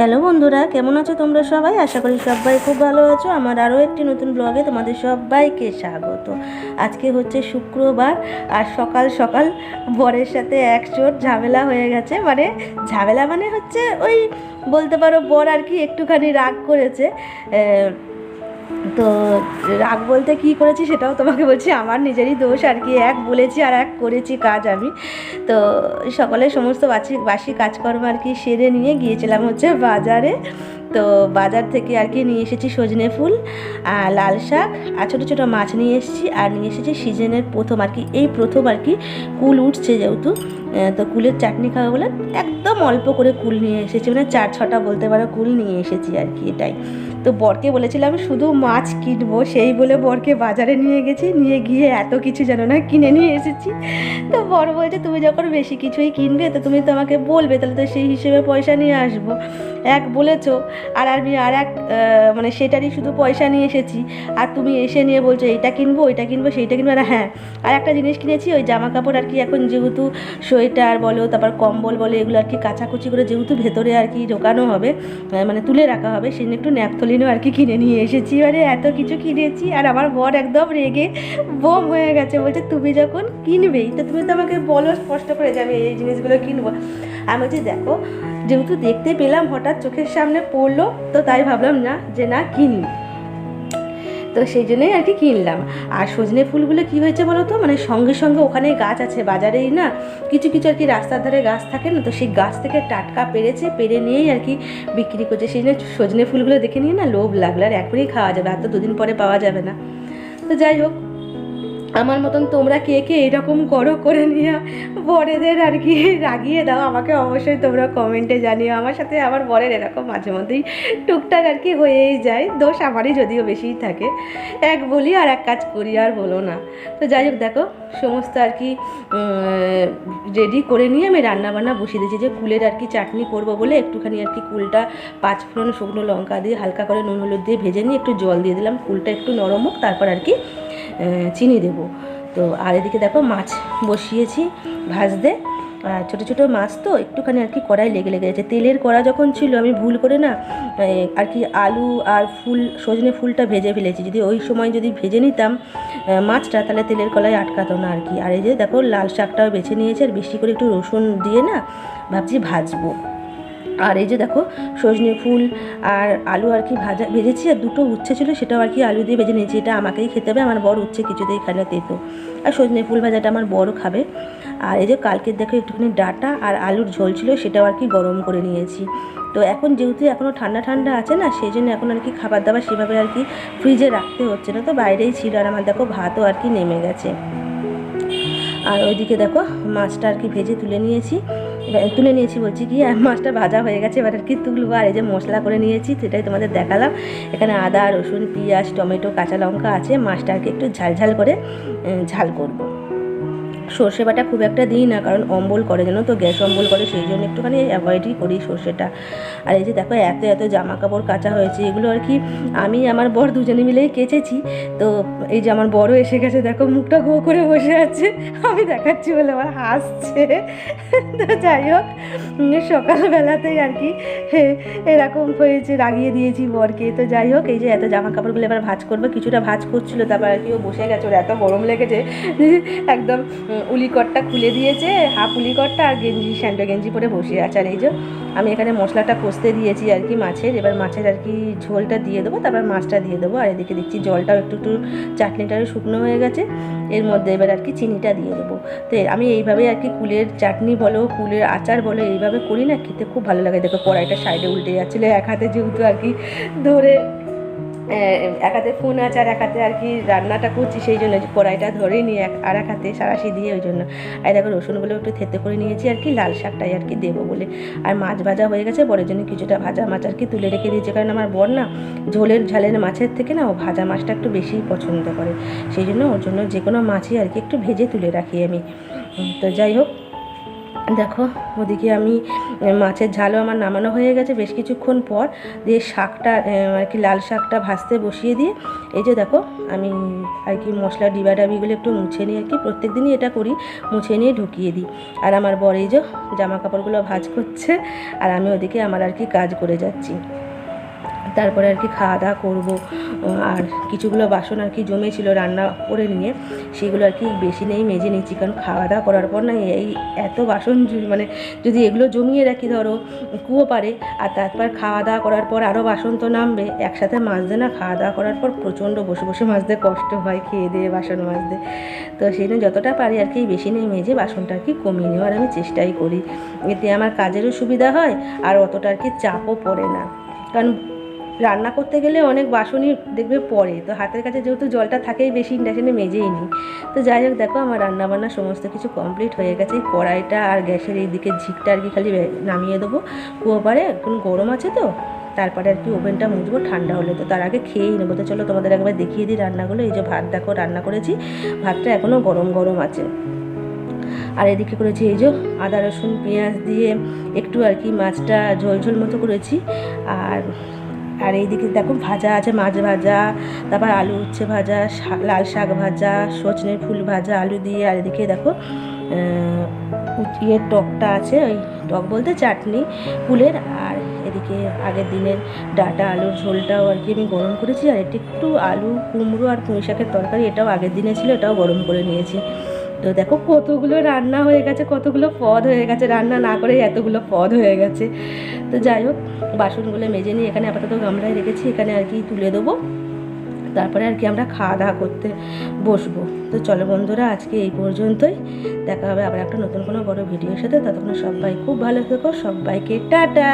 Hello বন্ধুরা, কেমন আছো তোমরা সবাই? আশা করি সবাই খুব ভালো আছো। আমার আরও একটি নতুন ব্লগে তোমাদের সবাইকে স্বাগত। আজকে হচ্ছে শুক্রবার, আর সকাল সকাল বরের সাথে একচোট ঝামেলা হয়ে গেছে। ঝামেলা হচ্ছে ওই বলতে পারো, বর আর কি একটুখানি রাগ করেছে। তো রাগ বলতে কি করেছি সেটাও তোমাকে বলছি, আমার নিজেরই দোষ আর কি। এক বলেছি আর এক করেছি কাজ আমি। তো সকালে সমস্ত বাসি কাজকর্ম আর কি সেরে নিয়ে গিয়েছিলাম হচ্ছে বাজারে। তো বাজার থেকে আর কি নিয়ে এসেছি সজনে ফুল আর লাল শাক আর ছোটো ছোটো মাছ নিয়ে এসেছি। আর নিয়ে এসেছি সিজনের প্রথম আর কি, এই প্রথম আর কি কুল উঠছে যেহেতু, তো কুলের চাটনি খাওয়া বলে একদম অল্প করে কুল নিয়ে এসেছি, 4-6টা বলতে পারো কুল নিয়ে এসেছি আর কি। এটাই তো বরকে বলেছিলাম শুধু মাছ কিনবো, সেই বলে বরকে বাজারে নিয়ে গেছি। নিয়ে গিয়ে এত কিছু যেন না কিনে নিয়ে এসেছি। তো বর বলছে তুমি যখন বেশি কিছুই কিনবে তো তুমি তো আমাকে বলবে, তাহলে তো সেই হিসেবে পয়সা নিয়ে আসবো। এক বলেছো আর আমি আর এক সেটারই শুধু পয়সা নিয়ে এসেছি, আর তুমি এসে নিয়ে বলছো এইটা কিনবো ওইটা কিনবো সেইটা কিনবো। আর হ্যাঁ, আর একটা জিনিস কিনেছি, ওই জামা কাপড় আর কি এখন যেহেতু সোয়েটার বলো তারপর কম্বল বলো এগুলো আর কি কাচাকুচি করে যেহেতু ভেতরে আর কি ঢোকানো হবে, তুলে রাখা হবে, সেই জন্য একটু ন্যাপথলিনও আর কি কিনে নিয়ে এসেছি। এত কিছু কিনেছি আর আমার বর একদম রেগে বোম হয়ে গেছে। বলছে তুমি যখন কিনবেই তো তুমি তো আমাকে বলো স্পষ্ট করে যে আমি এই জিনিসগুলো কিনবো। আমি বলছি দেখো, যেহেতু দেখতে পেলাম হঠাৎ চোখের সামনে পড়লো, তো তাই ভাবলাম না কিনি। তো সেই জন্যই আর কি কিনলাম। আর সজনে ফুলগুলো কি হয়েছে বলো তো, সঙ্গে সঙ্গে ওখানে গাছ আছে বাজারেই না, কিছু কিছু আর কি রাস্তার ধারে গাছ থাকে না, তো সেই গাছ থেকে টাটকা পেরে নিয়েই আর কি বিক্রি করছে। সেই জন্য সজনে ফুলগুলো দেখে নিয়ে না লোভ লাগলো, আর একবারেই খাওয়া যাবে, আর তো দুদিন পরে পাওয়া যাবে না। তো যাই হোক, আমার মতন তোমরা কে কে এরকম করে নিয়ে বরেদের আর কি রাগিয়ে দাও, আমাকে অবশ্যই তোমরা কমেন্টে জানিও। আমার সাথে আমার বরের এরকম মাঝে মধ্যেই টুকটাক আর কি হয়েই যায়, দোষ আমারই যদিও বেশিই থাকে। এক বলি আর এক কাজ করি, আর বলো না। তো যাই হোক, দেখো সমস্ত আর কি রেডি করে নিয়ে আমি রান্নাবান্না বসিয়ে দিয়েছি, যে কুলের আর কি চাটনি করব বলে একটুখানি আর কি কুলটা 5 ফোড়ন শুকনো লঙ্কা দিয়ে হালকা করে নুন হলুদ দিয়ে ভেজে নিয়ে একটু জল দিয়ে দিলাম, কুলটা একটু নরম হোক, তারপর আর কি চিনি দেবো। তো আর এদিকে দেখো মাছ বসিয়েছি ভাজতে। আর ছোটো ছোটো মাছ তো একটুখানি আর কি কড়াই লেগে গেছে। তেলের কড়া যখন ছিল আমি ভুল করে না আর কি আলু আর সজনে ফুলটা ভেজে ফেলেছি। যদি ওই সময় যদি ভেজে নিতাম মাছটা, তাহলে তেলের কড়াই আটকাতো না আর কি। আর এই যে দেখো লাল শাকটাও বেছে নিয়েছি, আর বেশি করে একটু রসুন দিয়ে না ভাবছি ভাজবো। আর এই যে দেখো সজনে ফুল আর আলু আর কি ভেজেছি, আর দুটো উচ্ছে ছিল সেটাও আর কি আলু দিয়ে ভেজে নিয়েছি। এটা আমাকেই খেতে হবে, আমার বড় উচ্ছে কিছুতেই খায় না, তেতো। আর সজনে ফুল ভাজাটা আমার বড় খাবে। আর এই যে কালকের দেখো একটুখানি ডাঁটা আর আলুর ঝোল ছিল, সেটাও আর কি গরম করে নিয়েছি। তো এখন যেহেতু এখনও ঠান্ডা ঠান্ডা আছে না, সেই জন্য এখন আর কি খাবার দাবার সেভাবে আর কি ফ্রিজে রাখতে হচ্ছে না, তো বাইরেই ছিল। আর আমার দেখো ভাতও আর কি নেমে গেছে। আর ওইদিকে দেখো মাছটা আর কি ভেজে তুলে নিয়েছি বলছি কি, আর মাছটা ভাজা হয়ে গেছে, এবার আর কি তুলবো। আর এই যে মশলা করে নিয়েছি সেটাই তোমাদের দেখালাম। এখানে আদা রসুন পেঁয়াজ টমেটো কাঁচা লঙ্কা আছে, মাছটা আর কি একটু ঝাল করে ঝাল করবো। সর্ষে বাটা খুব একটা দিই না, কারণ অম্বল করে, জানো তো গ্যাস অম্বল করে, সেই জন্য একটুখানি অ্যাভয়েডই করি সর্ষেটা। আর এই যে দেখো এত জামা কাপড় কাচা হয়েছে, এগুলো আর কি আমি আমার বর দুজনে মিলেই কেচেছি। তো এই যে আমার বড় এসে গেছে, দেখো মুখটা গো করে বসে আছে, আমি দেখাচ্ছি বলে আমার হাসছে। তো যাই হোক, সকালবেলাতেই আর কি এরকম হয়েছে, রাগিয়ে দিয়েছি বরকে। তো যাই হোক, এই যে এত জামা কাপড়গুলো এবার ভাঁজ করবো, কিছুটা ভাঁজ করছিল, তারপর আর কি ও বসে গেছে, ওর এত গরম লেগেছে একদম উলিকটটা খুলে দিয়েছে, হাফ উলিকটটা, আর স্যান্ডো গেঞ্জি পরে বসে আছে। আর এই যে আমি এখানে মশলাটা কষতে দিয়েছি আর কি মাছের, এবার মাছের আর কি ঝোলটা দিয়ে দেবো, তারপর মাছটা দিয়ে দেবো। আর এদিকে দেখছি জলটাও একটু চাটনিটাও শুকনো হয়ে গেছে, এর মধ্যে এবার আর কি চিনিটা দিয়ে দেবো। তো আমি এইভাবে আর কি কুলের চাটনি বলো কুলের আচার বলো এইভাবে করি না, খেতে খুব ভালো লাগে। দেখো কড়াইটা সাইডে উল্টে যাচ্ছিলো, এক হাতে যেহেতু আর কি ধরে এক হাতে ফোন আছে আর এক হাতে আর কি রান্নাটা করছি, সেই জন্য কড়াইটা ধরে নিয়ে আর এক হাতে সারাশি দিয়ে, ওই জন্য। আর দেখো রসুনগুলো একটু থেতে করে নিয়েছি আর কি, লাল শাকটাই আর কি দেবো বলে। আর মাছ ভাজা হয়ে গেছে, বরের জন্য কিছুটা ভাজা মাছ আর কি তুলে রেখে দিয়েছে, কারণ আমার বর না ঝালের মাছের থেকে না ও ভাজা মাছটা একটু বেশিই পছন্দ করে, সেই জন্য ওর জন্য যে কোনো মাছই আর কি একটু ভেজে তুলে রাখি আমি। তো যাই হোক, দেখো ওদিকে আমি মাছের ঝালও আমার নামানো হয়ে গেছে বেশ কিছুক্ষণ পর, দিয়ে শাকটা আর কি লাল শাকটা ভাজতে বসিয়ে দিয়ে এই যে দেখো আমি আর কি মশলা ডিবাডাবিগুলো একটু মুছে নিয়ে আর কি প্রত্যেক দিনই এটা করি, মুছে নিয়ে ঢুকিয়ে দিই। আর আমার বর এই যে জামা কাপড়গুলো ভাঁজ করছে আর আমি ওদিকে আমার আর কি কাজ করে যাচ্ছি। তারপরে আর কি খাওয়া দাওয়া করবো। আর কিছুগুলো বাসন আর কি জমেছিল রান্না করে নিয়ে, সেগুলো আর কি বেশি নেই মেজে নিচ্ছি, কারণ খাওয়া দাওয়া করার পর না এই এত বাসন মানে যদি এগুলো জমিয়ে রাখি ধরো কুয়ো পারে, আর তারপর খাওয়া দাওয়া করার পর আরও বাসন তো নামবে, একসাথে মাজতে না খাওয়া দাওয়া করার পর প্রচণ্ড বসে বসে মাজতে কষ্ট হয়, খেয়ে দিয়ে বাসন মাজতে। তো সেই জন্য যতটা পারি আর কি বেশি নেই মেজে বাসনটা আর কি কমিয়ে নেওয়ার আমি চেষ্টাই করি, এতে আমার কাজেরও সুবিধা হয় আর অতটা আর কি চাপও পড়ে না। কারণ রান্না করতে গেলে অনেক বাসনই দেখবে পড়ে, তো হাতের কাছে যেহেতু জলটা থাকেই বেশি ইন্ডাকশানে মেজেই নিই। তো যাই হোক দেখো আমার রান্নাবান্না সমস্ত কিছু কমপ্লিট হয়ে গেছে। কড়াইটা আর গ্যাসের এই দিকে ঝিকটা আর কি খালি নামিয়ে দেবো, কুয়ো পারে এখন গরম আছে তো, তারপরে আর কি ওভেনটা মুছবো ঠান্ডা হলে, তো তার আগে খেয়েই নেবো। তো চলো তোমাদের একবার দেখিয়ে দিই রান্নাগুলো। এই যে ভাত দেখো রান্না করেছি, ভাতটা এখনও গরম গরম আছে। আর এদিকে করেছি এই যে আদা রসুন পেঁয়াজ দিয়ে একটু আর কি মাছটা ঝোল ঝোল মতো করেছি। আর এইদিকে দেখো ভাজা আছে, মাছ ভাজা, তারপর আলু উচ্ছে ভাজা, লাল শাক ভাজা, সজনের ফুল ভাজা আলু দিয়ে। আর এদিকে দেখো টকটা আছে, ওই টক বলতে চাটনি ফুলের। আর এদিকে আগের দিনের ডাটা আলুর ঝোলটাও আর কি আমি গরম করেছি। আর এটি একটু আলু কুমড়ো আর পুঁই শাকের তরকারি, এটাও আগের দিনে ছিল, এটাও গরম করে নিয়েছি। তো দেখো কতগুলো রান্না হয়ে গেছে, কতগুলো পদ হয়ে গেছে, রান্না না করেই এতগুলো পদ হয়ে গেছে। তো যাই হোক বাসনগুলো মেজে নিয়ে এখানে আপাতত গামলায় রেখেছি, এখানে আর কি তুলে দেবো, তারপরে আর কি আমরা খাওয়া দাওয়া করতে বসবো। তো চলো বন্ধুরা আজকে এই পর্যন্তই, দেখা হবে আবার একটা নতুন কোনো বড় ভিডিওর সাথে। ততক্ষণ সবাই খুব ভালো থেকো, সবাইকে টাটা।